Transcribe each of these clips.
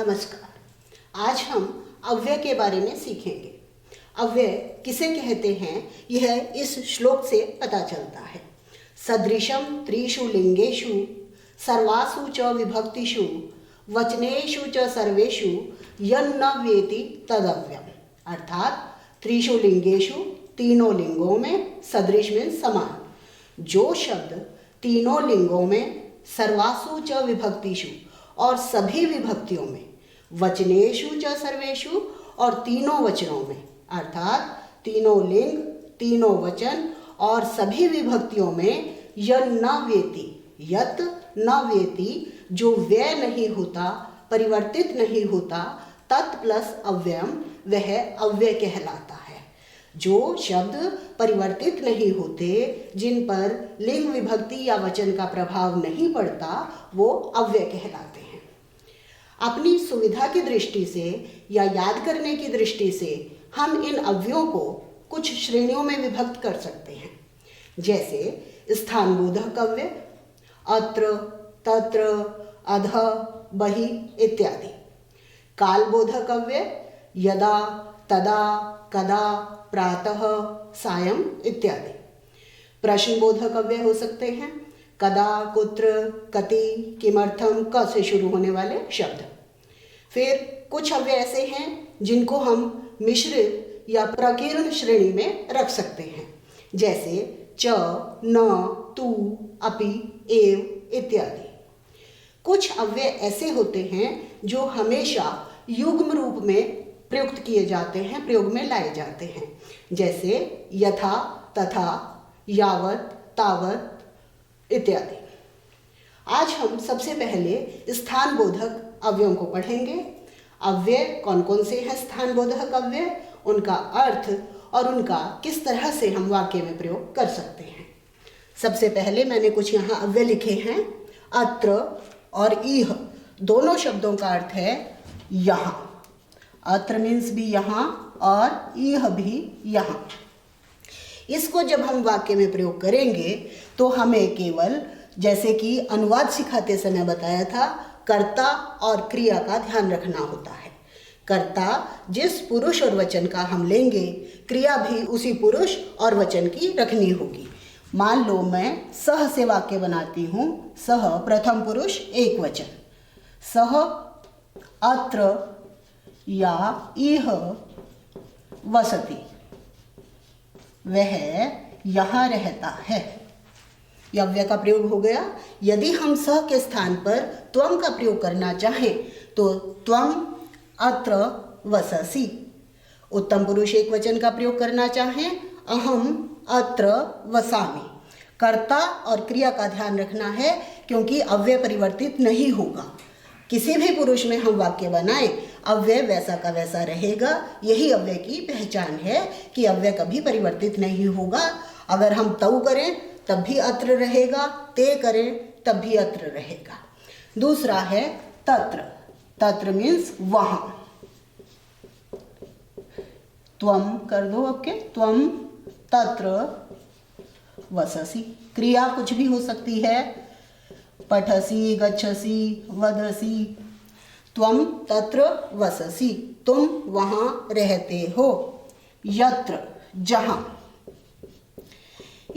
नमस्कार। आज हम अव्यय के बारे में सीखेंगे। अव्यय किसे कहते हैं यह इस श्लोक से पता चलता है। सदृशम त्रिषु लिंगेषु सर्वासु च विभक्तिषु वचनेषु च सर्वेषु यन्न वेति तदव्ययम्। अर्थात त्रिषु लिंगेषु तीनों लिंगों में, सदृश में समान, जो शब्द तीनों लिंगों में, सर्वासु च विभक्तिषु और सभी विभक्तियों में, वचनेषु च सर्वेषु और तीनों वचनों में, अर्थात तीनों लिंग, तीनों वचन और सभी विभक्तियों में यत् न वेति, यत् न वेति, जो व्यय नहीं होता, परिवर्तित नहीं होता, तत् प्लस अव्ययम, वह अव्यय कहलाता है। जो शब्द परिवर्तित नहीं होते, जिन पर लिंग, विभक्ति या वचन का प्रभाव नहीं पड़ता, वो अव्यय कहलाते हैं। अपनी सुविधा की दृष्टि से या याद करने की दृष्टि से हम इन अव्ययों को कुछ श्रेणियों में विभक्त कर सकते हैं, जैसे स्थानबोधक अव्यय, अत्र, तत्र, अधः, बहि इत्यादि। कालबोधक अव्यय, यदा, तदा, कदा, प्रातः, सायं इत्यादि। प्रश्नबोधक अव्यय हो सकते हैं कदा, कुत्र, कति, किमर्थम, क से शुरू होने वाले शब्द। फिर कुछ अव्यय ऐसे हैं जिनको हम मिश्रित या प्रकीर्ण श्रेणी में रख सकते हैं, जैसे च, न, तू, अपि, एव इत्यादि। कुछ अव्यय ऐसे होते हैं जो हमेशा युग्म रूप में प्रयुक्त किए जाते हैं, प्रयोग में लाए जाते हैं, जैसे यथा, तथा, यावत, तावत इत्यादि। आज हम सबसे पहले स्थानबोधक अव्ययों को पढ़ेंगे। अव्यय कौन कौन से हैं स्थानबोधक अव्यय, उनका अर्थ और उनका किस तरह से हम वाक्य में प्रयोग कर सकते हैं। सबसे पहले मैंने कुछ यहाँ अव्यय लिखे हैं। अत्र और इह दोनों शब्दों का अर्थ है यहाँ। अत्र मीन्स भी यहाँ और इह भी यहाँ। इसको जब हम वाक्य में प्रयोग करेंगे तो हमें केवल, जैसे कि अनुवाद सिखाते समय बताया था, कर्ता और क्रिया का ध्यान रखना होता है। कर्ता जिस पुरुष और वचन का हम लेंगे, क्रिया भी उसी पुरुष और वचन की रखनी होगी। मान लो मैं सह से वाक्य बनाती हूँ। सह प्रथम पुरुष एक वचन, सह अत्र या इह वसति, वह यहाँ रहता है। यह अव्यय का प्रयोग हो गया। यदि हम सह के स्थान पर त्वम का प्रयोग करना चाहें तो त्वम अत्र वससि। उत्तम पुरुष एक वचन का प्रयोग करना चाहें, अहम अत्र वसामि। कर्ता और क्रिया का ध्यान रखना है, क्योंकि अव्यय परिवर्तित नहीं होगा। किसी भी पुरुष में हम वाक्य बनाएं, अव्यय वैसा का वैसा रहेगा। यही अव्यय की पहचान है कि अव्यय कभी परिवर्तित नहीं होगा। अगर हम तऊ करें तब भी अत्र रहेगा, ते करें तब भी अत्र रहेगा। दूसरा है तत्र। तत्र मीन्स वहाँ। त्वम कर दो आपके, त्वम तत्र वससि। क्रिया कुछ भी हो सकती है, पठसि, गच्छसि, वदसि। त्वम तत्र वससि, तुम वहाँ रहते हो। यत्र, जहाँ।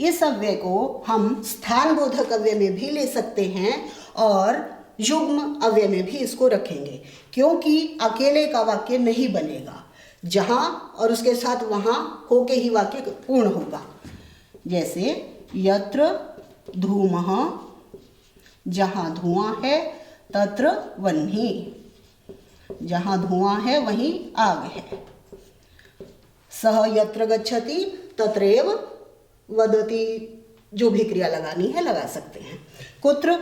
इस अव्यय को हम स्थानबोधक अव्यय में भी ले सकते हैं और युग्म अव्यय में भी इसको रखेंगे, क्योंकि अकेले का वाक्य नहीं बनेगा। जहाँ और उसके साथ वहाँ होके ही वाक्य पूर्ण होगा। जैसे यत्र धूमः, जहाँ धुआं है, तत्र वह्नि, जहाँ धुआं है वहीं आग है। सह यत्र गच्छति तत्रैव वदति, जो भी क्रिया लगानी है लगा सकते हैं। कुत्र,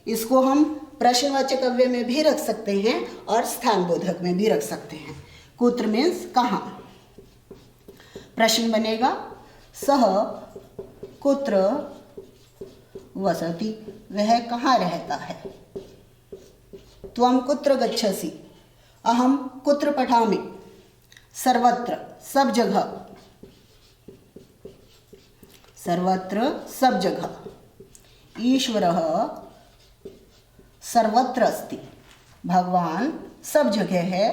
इसको हम प्रश्नवाचक अव्यय में भी रख सकते हैं और स्थानबोधक में भी रख सकते हैं। कुत्र मीन्स कहाँ। प्रश्न बनेगा सह कुत्र वसति, वह कहाँ रहता है। त्वं कुत्र गच्छसि, अहम कुत्र पठामि। सर्वत्र, सब जगह। सर्वत्र, सब जगह। ईश्वरः सर्वत्र अस्ति, भगवान सब जगह है,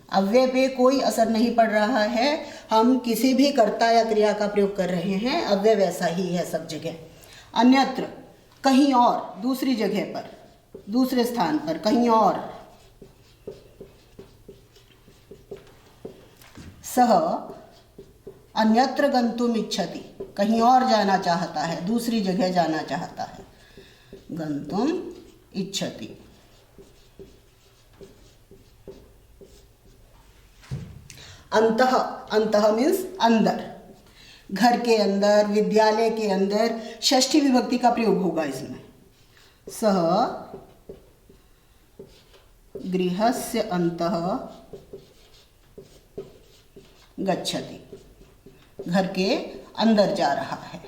अव्यय पे कोई असर नहीं पड़ रहा है, हम किसी भी कर्ता या क्रिया का प्रयोग कर रहे हैं, अव्यय वैसा ही है सब जगह। अन्यत्र कहीं और, दूसरी जगह पर, दूसरे स्थान पर, कहीं और। सह अन्यत्र गंतुम इच्छति, कहीं और जाना चाहता है, दूसरी जगह जाना चाहता है। गंतुम इच्छति। अंतः, अंतः मीन्स अंदर, घर के अंदर, विद्यालय के अंदर, षष्ठी विभक्ति का प्रयोग होगा इसमें। सह गृहस्य अंतः गच्छति, घर के अंदर जा रहा है।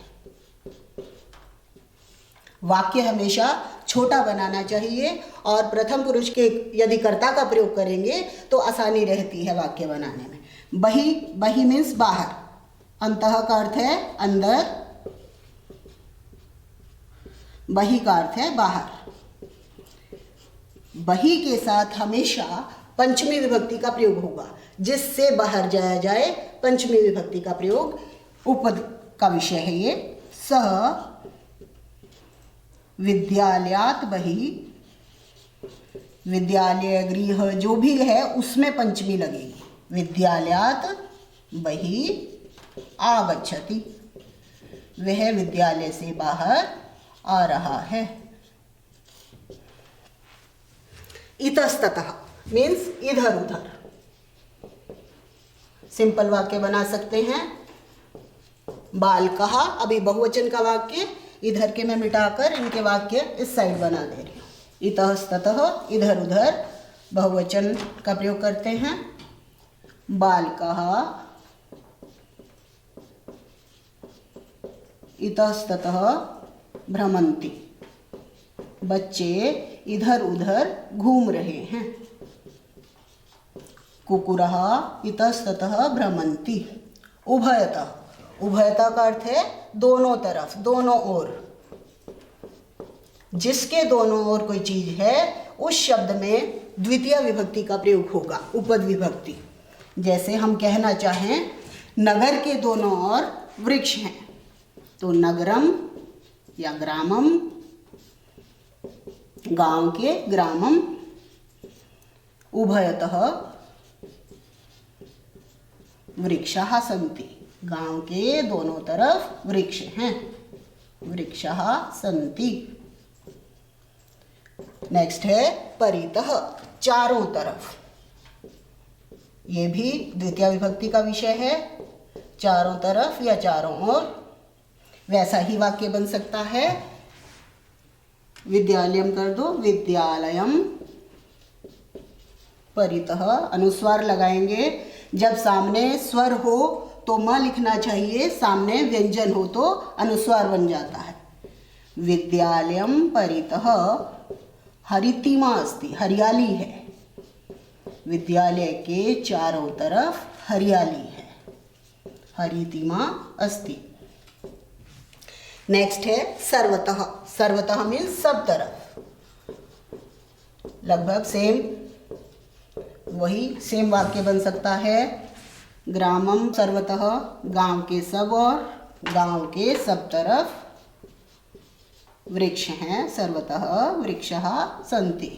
वाक्य हमेशा छोटा बनाना चाहिए और प्रथम पुरुष के यदि कर्ता का प्रयोग करेंगे तो आसानी रहती है वाक्य बनाने में। बही, बही मीन्स बाहर, अंतः का अर्थ है अंदर, बही का अर्थ है बाहर। बही के साथ हमेशा पंचमी विभक्ति का प्रयोग होगा, जिससे बाहर जाया जाए, पंचमी विभक्ति का प्रयोग। उपपद का विषय है ये। सह विद्यालयात् बहि, विद्यालय, गृह जो भी है उसमें पंचमी लगेगी। विद्यालयात् बहि आगच्छति, वह विद्यालय से बाहर आ रहा है। इतस्ततः मीन्स इधर उधर। सिंपल वाक्य बना सकते हैं। बालकः, अभी बहुवचन का वाक्य, इधर के मैं मिटाकर इनके वाक्य इस साइड बना दे रही हूँ। इतस्ततः इधर उधर बहुवचन का प्रयोग करते हैं। बालकः इतस्ततः भ्रमन्ति, बच्चे इधर उधर घूम रहे हैं। कुकुरः इतस्ततः भ्रमन्ति, उभयतः, उभयता का अर्थ है दोनों तरफ, दोनों ओर। जिसके दोनों ओर कोई चीज है उस शब्द में द्वितीय विभक्ति का प्रयोग होगा, उपद विभक्ति। जैसे हम कहना चाहें नगर के दोनों ओर वृक्ष हैं तो नगरम या ग्रामम, गांव के ग्रामम। उभयतः वृक्षाः सन्ति, गांव के दोनों तरफ वृक्ष हैं, वृक्षाः सन्ति। नेक्स्ट है परितः, चारों तरफ। ये भी द्वितीय विभक्ति का विषय है, चारों तरफ या चारों ओर। वैसा ही वाक्य बन सकता है। विद्यालयम कर दो, विद्यालयम परितः, अनुस्वार लगाएंगे। जब सामने स्वर हो तो म लिखना चाहिए, सामने व्यंजन हो तो अनुस्वार बन जाता है। विद्यालयम परितः हरितिमा अस्ति, हरियाली है। विद्यालय के चारों तरफ हरियाली है, हरितिमा अस्ति। नेक्स्ट है सर्वतः, सर्वतः मीन्स सब तरफ। लगभग सेम, वही सेम वाक्य बन सकता है। ग्रामम सर्वतः, गांव के सब और, गांव के सब तरफ वृक्ष हैं। सर्वतः वृक्षः सन्ति।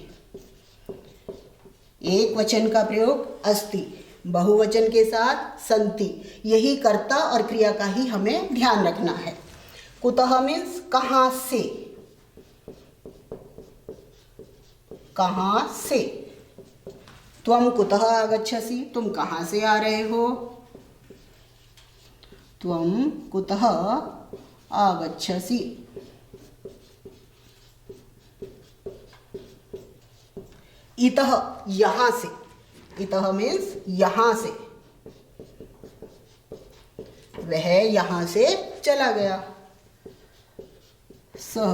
एक वचन का प्रयोग अस्ति, बहुवचन के साथ सन्ति। यही कर्ता और क्रिया का ही हमें ध्यान रखना है। कुतः मीन्स कहाँ से, कहाँ से। त्वं कुतः आगच्छसि, तुम कहाँ से आ रहे हो। त्वं कुतः आगच्छसि। इतः, यहाँ से। इतः मीन्स यहाँ से, वह यहाँ से चला गया। सः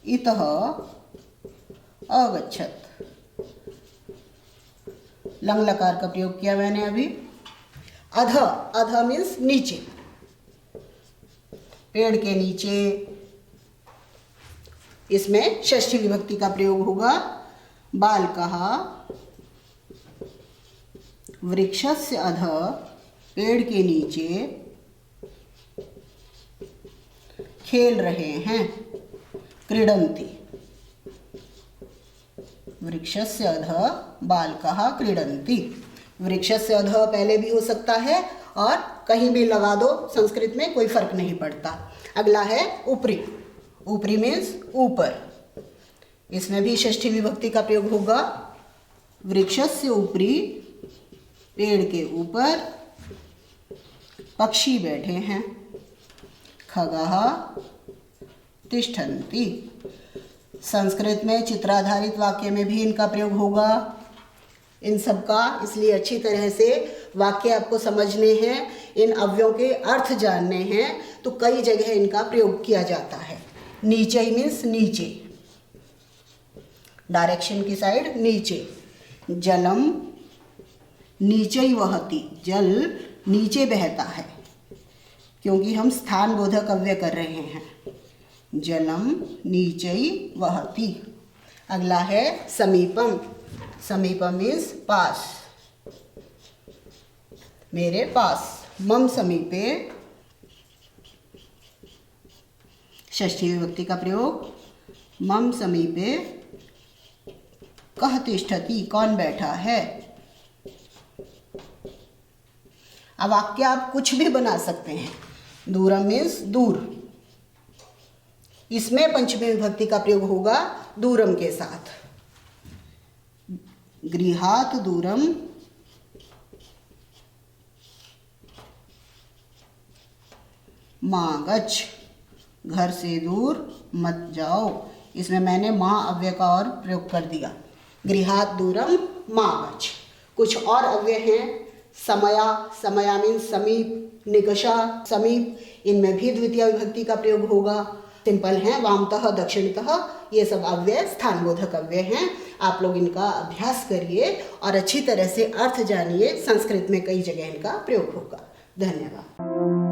इतः अगच्छत्। लंग लकार का प्रयोग किया मैंने अभी। अध, अध मीन्स नीचे, पेड़ के नीचे। इसमें षष्ठी विभक्ति का प्रयोग होगा। बालकः वृक्षस्य अधः, पेड़ के नीचे खेल रहे हैं। क्रीडन्ति, वृक्षस्य अधः बालकः क्रीडन्ति। वृक्षस्य अधः पहले भी हो सकता है और कहीं भी लगा दो, संस्कृत में कोई फर्क नहीं पड़ता। अगला है ऊपरी। ऊपरी मीन्स ऊपर, इसमें भी षष्ठी विभक्ति का प्रयोग होगा। वृक्षस्य ऊपरी, पेड़ के ऊपर पक्षी बैठे हैं। खगः तिष्ठन्ति। संस्कृत में चित्राधारित वाक्य में भी इनका प्रयोग होगा। इन सब का इसलिए अच्छी तरह से वाक्य आपको समझने हैं, इन अव्ययों के अर्थ जानने हैं, तो कई जगह इनका प्रयोग किया जाता है। नीचे मीन्स नीचे, डायरेक्शन की साइड नीचे। जलम नीचे वहति, जल नीचे बहता है, क्योंकि हम स्थान बोधक अव्यय कर रहे हैं। जलम नीचे वहति। अगला है समीपम। समीपम मीन्स पास, मेरे पास। मम समीपे, षष्ठी विभक्ति का प्रयोग। मम समीपे कः तिष्ठति, कौन बैठा है। अब वाक्य आप कुछ भी बना सकते हैं। दूरम मीन्स दूर, इसमें पंचमी विभक्ति का प्रयोग होगा दूरम के साथ। गृहात् दूरम मा गच्छ, घर से दूर मत जाओ। इसमें मैंने माँ अव्यय का और प्रयोग कर दिया। गृहात् दूरम मा गच्छ। कुछ और अव्यय हैं। समया, समया मीन्स समीप। निकषा, समीप, इनमें भी द्वितीय विभक्ति का प्रयोग होगा। सिंपल हैं। वामतः, दक्षिणतः, ये सब अव्यय स्थानबोधक अव्यय हैं। आप लोग इनका अभ्यास करिए और अच्छी तरह से अर्थ जानिए। संस्कृत में कई जगह इनका प्रयोग होगा। धन्यवाद।